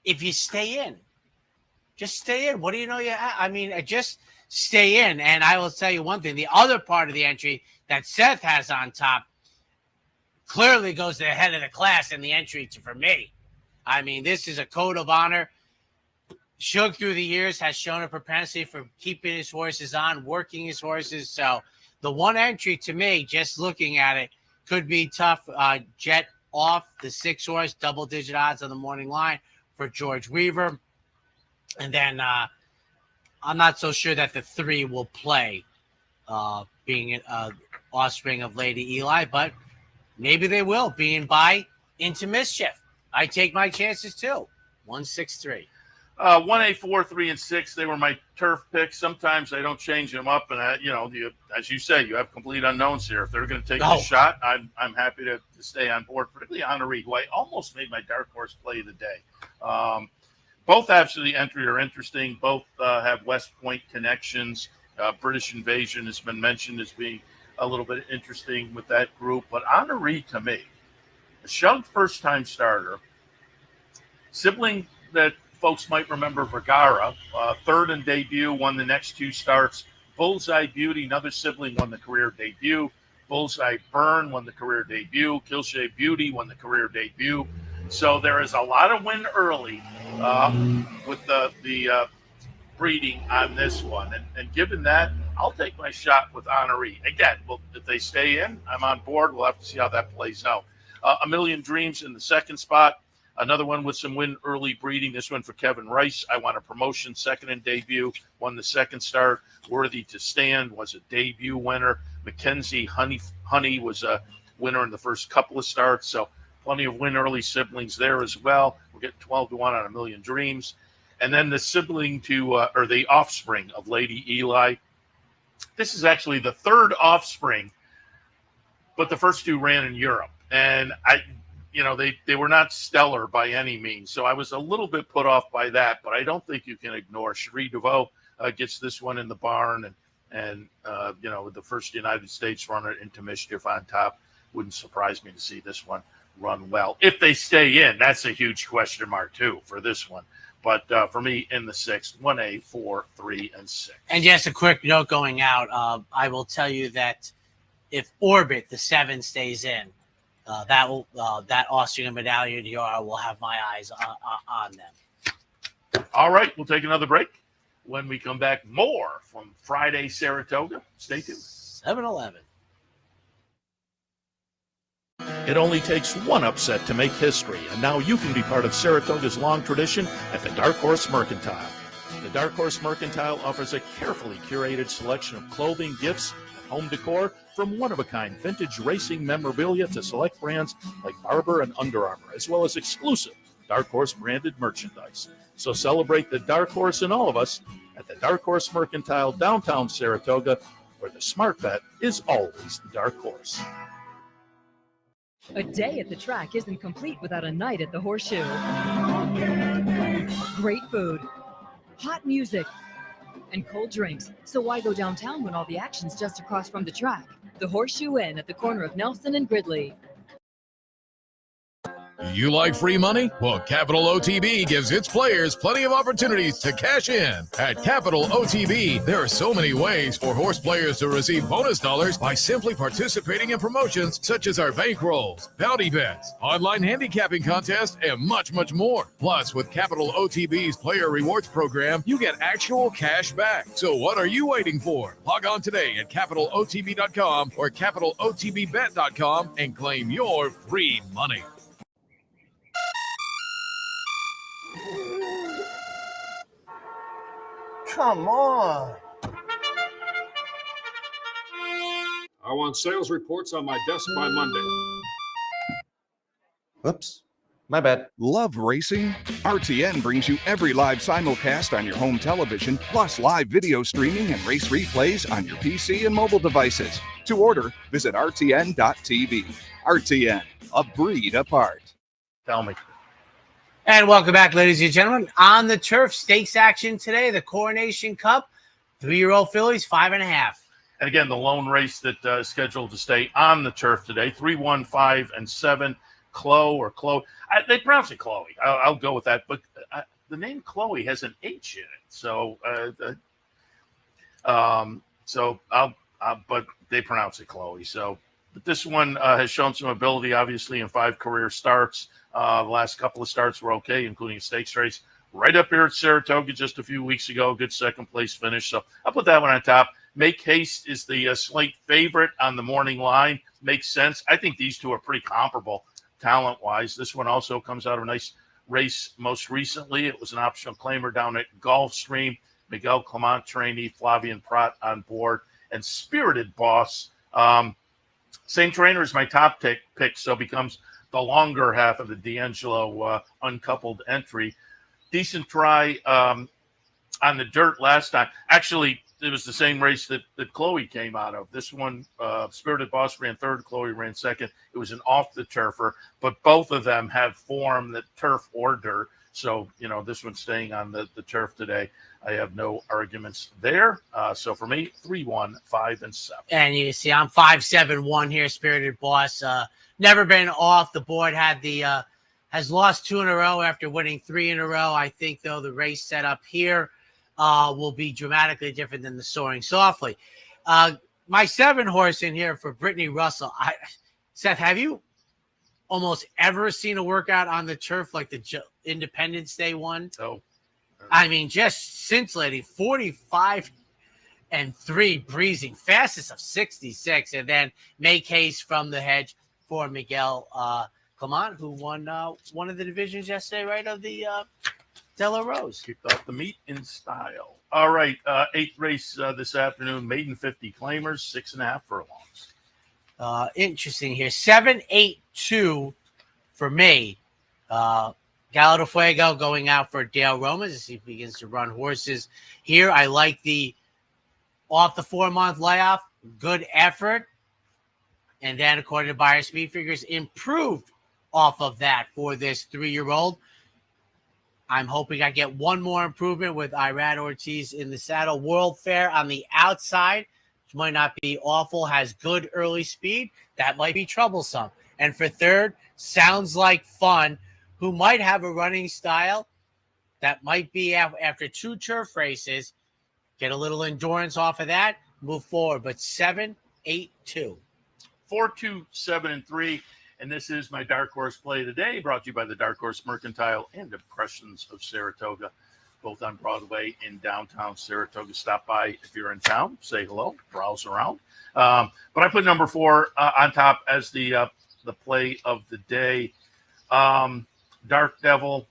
If you stay in, just stay in. What do you know? Just stay in. And I will tell you one thing. The other part of the entry that Seth has on top clearly goes to the head of the class in the entry for me. I mean, this is a code of honor. Shug through the years has shown a propensity for keeping his horses on, working his horses. So the one entry to me, just looking at it, could be tough. Jet Off, the 6 horse, double-digit odds on the morning line for George Weaver. And then I'm not so sure that the 3 will play, being an offspring of Lady Eli, but maybe they will, being by Into Mischief. I take my chances too. 163. 1A, 4, 3, and 6. They were my turf picks. Sometimes I don't change them up, and as you say, you have complete unknowns here. If they're going to take a shot, I'm happy to stay on board. Particularly Honoree, who I almost made my dark horse play of the day. Both halves of the entry are interesting. Both have West Point connections. British Invasion has been mentioned as being a little bit interesting with that group. But Honoree, to me, a Shug first-time starter, sibling that folks might remember Vergara, 3rd in debut, won the next 2 starts. Bullseye Beauty, another sibling, won the career debut. Bullseye Burn won the career debut. Kilshay Beauty won the career debut. So there is a lot of win early with the breeding on this one. And given that, I'll take my shot with Honoree. Again, if they stay in, I'm on board. We'll have to see how that plays out. A Million Dreams in the 2nd spot. Another one with some win early breeding. This one for Kevin Rice. I want a promotion, 2nd in debut. Won the 2nd start. Worthy to Stand was a debut winner. Mackenzie Honey was a winner in the first couple of starts. So plenty of win early siblings there as well. We're getting 12-1 on A Million Dreams. And then the sibling to, or the offspring of Lady Eli. This is actually the third offspring, but the first two ran in Europe. And they were not stellar by any means. So I was a little bit put off by that, but I don't think you can ignore Cherie DeVaux gets this one in the barn. And the first United States runner into mischief on top. Wouldn't surprise me to see this one run well. If they stay in, that's a huge question mark too for this one. But for me, in the 6th, 1A, 4, 3, and 6. And just a quick note going out, I will tell you that if Orbit, the 7, stays in, that Austrian Medallion d'Or will have my eyes on them. All right, we'll take another break. When we come back, more from Friday Saratoga. Stay tuned. 7-Eleven. It only takes one upset to make history, and now you can be part of Saratoga's long tradition at the Dark Horse Mercantile. The Dark Horse Mercantile offers a carefully curated selection of clothing, gifts, and home decor, from one-of-a-kind vintage racing memorabilia to select brands like Barber and Under Armour, as well as exclusive Dark Horse branded merchandise. So celebrate the Dark Horse in all of us at the Dark Horse Mercantile, downtown Saratoga, where the smart bet is always the Dark Horse. A day at the track isn't complete without a night at the Horseshoe. Great food, hot music, and cold drinks. So why go downtown when all the action's just across from the track? The Horseshoe Inn at the corner of Nelson and Gridley. You like free money? Well, Capital OTB gives its players plenty of opportunities to cash in. At Capital OTB, there are so many ways for horse players to receive bonus dollars by simply participating in promotions such as our bankrolls, bounty bets, online handicapping contests, and much, much more. Plus, with Capital OTB's Player Rewards program, you get actual cash back. So what are you waiting for? Log on today at CapitalOTB.com or CapitalOTBBet.com and claim your free money. Come on. I want sales reports on my desk by Monday. Whoops. My bad. Love racing? RTN brings you every live simulcast on your home television, plus live video streaming and race replays on your PC and mobile devices. To order, visit RTN.tv. RTN, a breed apart. Tell me. And welcome back, ladies and gentlemen. On the turf, stakes action today, the Coronation Cup, 3-year-old fillies, 5.5. And again, the lone race that is scheduled to stay on the turf today, 3, 1, 5, and 7. Chloe. They pronounce it Chloe. I'll go with that. But the name Chloe has an H in it. But they pronounce it Chloe. So, but this one has shown some ability, obviously, in 5 career starts. The last couple of starts were okay, including a stakes race right up here at Saratoga just a few weeks ago. Good second place finish. So I'll put that one on top. Make Haste is the slate favorite on the morning line. Makes sense. I think these two are pretty comparable talent-wise. This one also comes out of a nice race most recently. It was an optional claimer down at Gulfstream. Miguel Clement trainee, Flavian Prat on board, and Spirited Boss. Same trainer as my top pick, so becomes the longer half of the D'Angelo uncoupled entry. Decent try on the dirt last time. Actually, it was the same race that Chloe came out of. This one, Spirited Boss ran third, Chloe ran second. It was an off-the-turfer, but both of them have form that turf or dirt. So, this one's staying on the turf today. I have no arguments there. So for me, 3, 1, 5, and 7. And you see, I'm 5, 7, 1 here, Spirited Boss. Never been off the board. Has lost 2 in a row after winning 3 in a row. I think, though, the race setup here will be dramatically different than the Soaring Softly. My 7 horse in here for Brittany Russell. Seth, have you almost ever seen a workout on the turf like the Independence Day one? No. I mean, just scintillating, 45 and 3 breezing, fastest of 66, and then Make Haste from the hedge for Miguel Clement, who won one of the divisions yesterday, right, of the Della Rose. Kicked off the meet in style. All right, 8th race this afternoon, maiden 50 claimers, 6.5 furlongs. Interesting here, 7, 8, 2 for me. Gallo de Fuego going out for Dale Romans as he begins to run horses here. I like the off the 4-month layoff, good effort. And then, according to Buyer Speed Figures, improved off of that for this 3-year-old. I'm hoping I get one more improvement with Irad Ortiz in the saddle. World Fair on the outside, which might not be awful, has good early speed. That might be troublesome. And for third, Sounds Like Fun, who might have a running style that might be after 2 turf races, get a little endurance off of that, move forward. But 7, 8, 2. 4, 2, 7, and 3. And this is my Dark Horse play of the day, brought to you by the Dark Horse Mercantile and Impressions of Saratoga, both on Broadway in downtown Saratoga. Stop by if you're in town, say hello, browse around. But I put number 4 on top as the play of the day. Dark Devil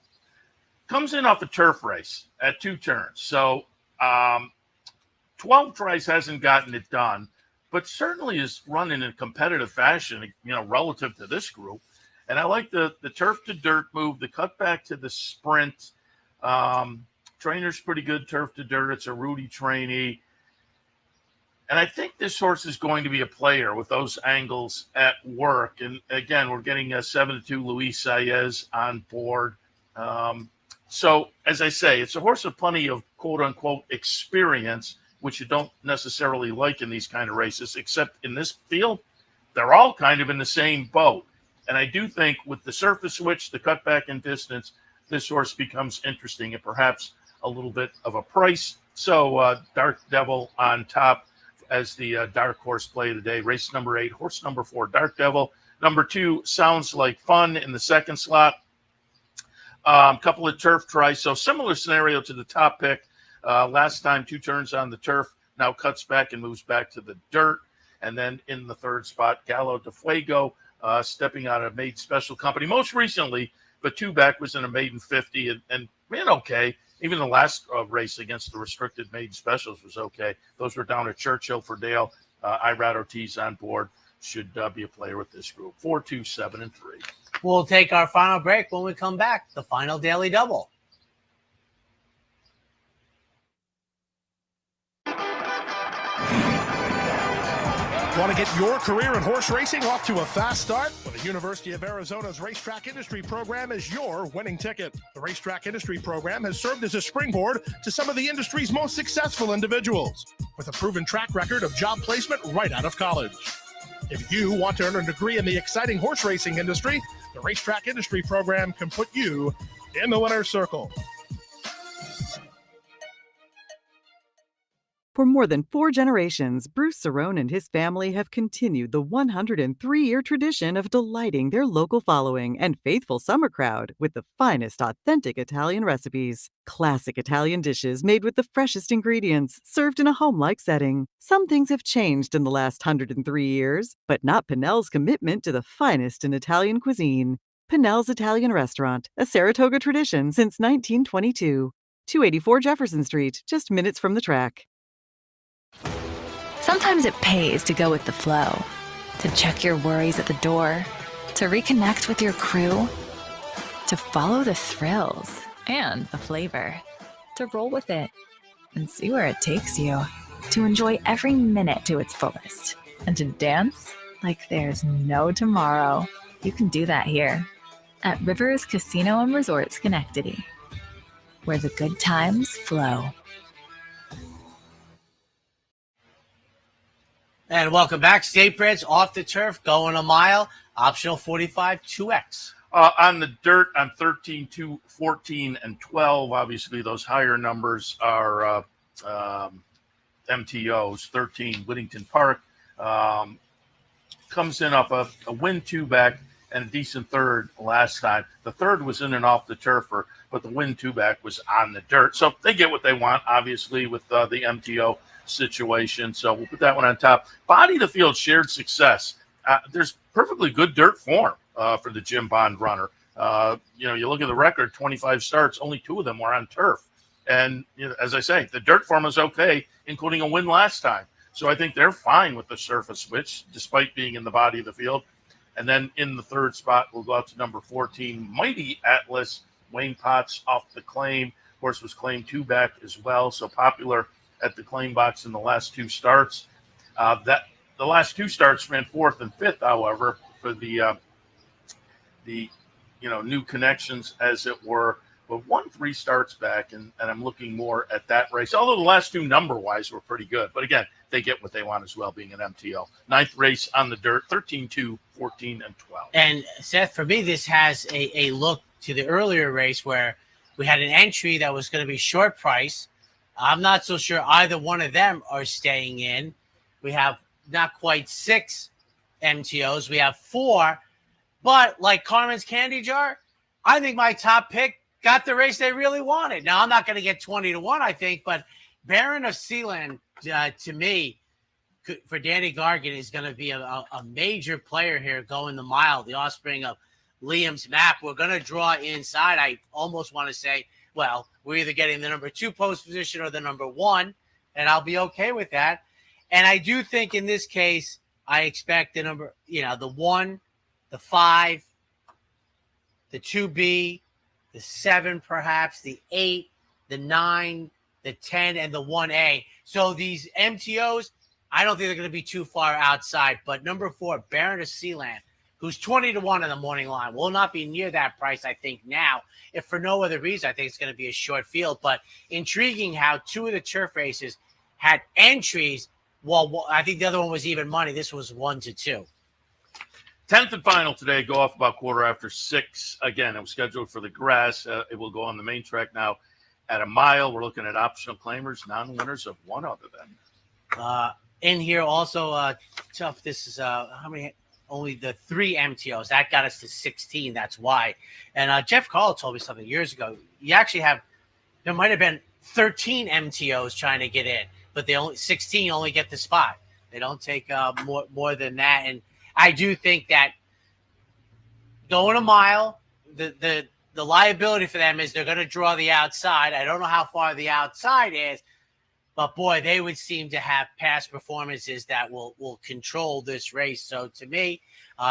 comes in off a turf race at 2 turns. So 12 tries hasn't gotten it done, but certainly is run in a competitive fashion, relative to this group. And I like the turf to dirt move, the cut back to the sprint. Trainer's pretty good turf to dirt. It's a Rudy trainee. And I think this horse is going to be a player with those angles at work. And again, we're getting a 7-2 Luis Saez on board. So as I say, it's a horse with plenty of quote unquote experience, which you don't necessarily like in these kind of races, except in this field, they're all kind of in the same boat. And I do think with the surface switch, the cutback in distance, this horse becomes interesting and perhaps a little bit of a price. So Dark Devil on top as the Dark Horse play of the day. Race number 8, horse number 4, Dark Devil. Number 2, Sounds Like Fun in the second slot. Couple of turf tries. So similar scenario to the top pick. Last time 2 turns on the turf, now cuts back and moves back to the dirt. And then in the third spot, Gallo de Fuego, stepping out of Made Special Company. Most recently, but 2 back was in a maiden 50 and ran okay. Even the last race against the restricted maiden specials was okay. Those were down at Churchill for Dale. Irad Ortiz on board. Should be a player with this group. 4, 2, 7, and 3. We'll take our final break. When we come back, the final Daily Double. Want to get your career in horse racing off to a fast start? Well, the University of Arizona's Racetrack Industry Program is your winning ticket. The Racetrack Industry Program has served as a springboard to some of the industry's most successful individuals, with a proven track record of job placement right out of college. If you want to earn a degree in the exciting horse racing industry, the Racetrack Industry Program can put you in the winner's circle. For more than 4 generations, Bruce Cerrone and his family have continued the 103-year tradition of delighting their local following and faithful summer crowd with the finest authentic Italian recipes. Classic Italian dishes made with the freshest ingredients, served in a home-like setting. Some things have changed in the last 103 years, but not Pinnell's commitment to the finest in Italian cuisine. Pinnell's Italian Restaurant, a Saratoga tradition since 1922. 284 Jefferson Street, just minutes from the track. Sometimes it pays to go with the flow, to check your worries at the door, to reconnect with your crew, to follow the thrills and the flavor, to roll with it and see where it takes you, to enjoy every minute to its fullest, and to dance like there's no tomorrow. You can do that here at Rivers Casino and Resort Schenectady, where the good times flow. And welcome back. Statebreds off the turf, going a mile. Optional 45, 2X. On the dirt, I'm 13, 2, 14, and 12. Obviously, those higher numbers are MTOs. 13, Whittington Park. Comes in off a win 2 back and a decent third last time. The third was in and off the turfer, but the win 2 back was on the dirt. So they get what they want, obviously, with the MTO situation. So we'll put that one on top. Body of the field, Shared Success. There's perfectly good dirt form for the Jim Bond runner. You look at the record, 25 starts, only 2 of them were on turf. And as I say, the dirt form is okay, including a win last time. So I think they're fine with the surface switch, despite being in the body of the field. And then in the third spot, we'll go out to number 14, Mighty Atlas. Wayne Potts off the claim. Horse was claimed 2 back as well, so popular at the claim box in the last 2 starts. The last 2 starts ran 4th and 5th, however, for the new connections, as it were. But 1 3 starts back, and I'm looking more at that race. Although the last 2 number-wise were pretty good. But again, they get what they want as well, being an MTO. 9th race on the dirt, 13, 2, 14, and 12. And Seth, for me, this has a look to the earlier race where we had an entry that was going to be short price. I'm not so sure either one of them are staying in. We have not quite 6 MTOs. We have 4. But like Carmen's Candy Jar, I think my top pick got the race they really wanted. Now, I'm not going to get 20 to 1, I think, but Baron of Sealand, to me, for Danny Gargan, is going to be a major player here going the mile, the offspring of Liam's Map. We're going to draw inside. I almost want to say, well, we're either getting the number 2 post position or the number 1, and I'll be okay with that. And I do think in this case, I expect the number, the 1, the 5, the 2B, the 7 perhaps, the 8, the 9, the 10, and the 1A. So these MTOs, I don't think they're going to be too far outside. But number 4, Baron of Sealand, who's 20 to 1 in the morning line, will not be near that price, I think, now. If for no other reason, I think it's going to be a short field. But intriguing how 2 of the turf races had entries. Well, I think the other one was even money. This was 1 to 2. 10th and final today, go off about 6:15. Again, it was scheduled for the grass. It will go on the main track now at a mile. We're looking at optional claimers, non-winners of 1 other than. In here also, tough. This is how many? Only the 3 MTOs. That got us to 16. That's why. And Jeff Carl told me something years ago. You actually there might have been 13 MTOs trying to get in, but 16 only get the spot. They don't take more than that. And I do think that going a mile, the liability for them is they're going to draw the outside. I don't know how far the outside is, but boy, they would seem to have past performances that will control this race. So to me,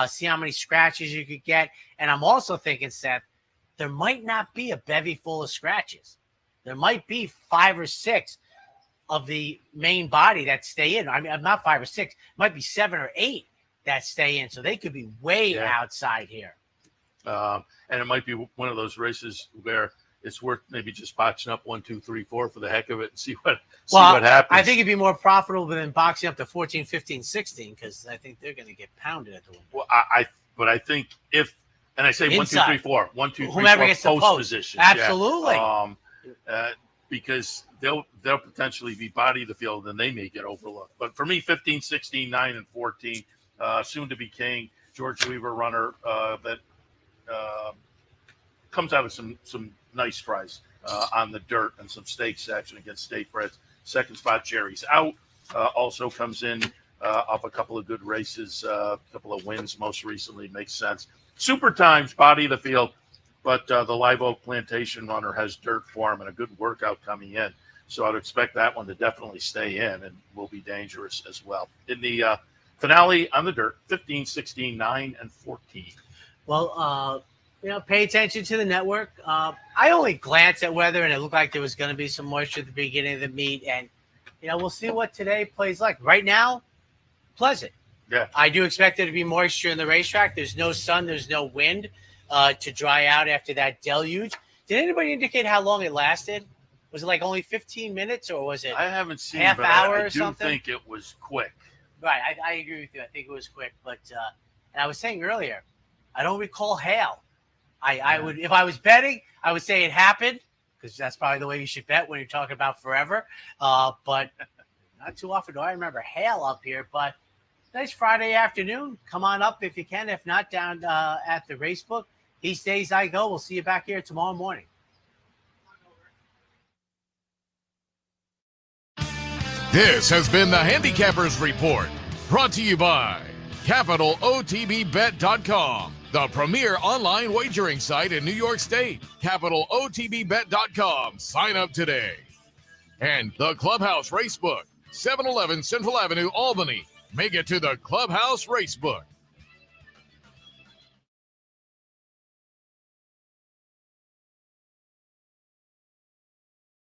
see how many scratches you could get. And I'm also thinking, Seth, there might not be a bevy full of scratches. There might be 5 or 6 of the main body that stay in. I mean, not 5 or 6, it might be 7 or 8 that stay in. So they could be way outside here. And it might be one of those races where it's worth maybe just boxing up 1, 2, 3, 4 for the heck of it and see what happens. I think it'd be more profitable than boxing up to 14, 15, 16, because I think they're going to get pounded at the window. Well, but I think and I say Inside. 1, 2, 3, 4, 1, 2, 3, whomever 4 gets the post position. Absolutely. Because they'll potentially be body of the field and they may get overlooked. But for me, 15, 16, 9, and 14, soon to be king, George Weaver runner that comes out of some nice tries on the dirt and some stakes action against state breds. Second spot, Jerry's Out, also comes in off a couple of good races, a couple of wins most recently, makes sense. Super Times, body of the field, but the Live Oak Plantation runner has dirt form and a good workout coming in. So I'd expect that one to definitely stay in and will be dangerous as well. In the finale on the dirt, 15, 16, 9, and 14. Well, pay attention to the network. I only glanced at weather, and it looked like there was going to be some moisture at the beginning of the meet. And, we'll see what today plays like. Right now, pleasant. Yeah. I do expect there to be moisture in the racetrack. There's no sun. There's no wind to dry out after that deluge. Did anybody indicate how long it lasted? Was it like only 15 minutes, or was it I haven't seen half but hour I or something? I do think it was quick. Right. I agree with you. I think it was quick. But and I was saying earlier, I don't recall hail. I would, if I was betting, I would say it happened, because that's probably the way you should bet when you're talking about forever. But not too often do I remember hail up here. But nice Friday afternoon. Come on up if you can. If not, down at the race book. Each days I go. We'll see you back here tomorrow morning. This has been the Handicappers Report, brought to you by CapitalOTBBet.com, the premier online wagering site in New York State. CapitalOTBBet.com. Sign up today. And the Clubhouse Racebook, 711 Central Avenue, Albany. Make it to the Clubhouse Racebook.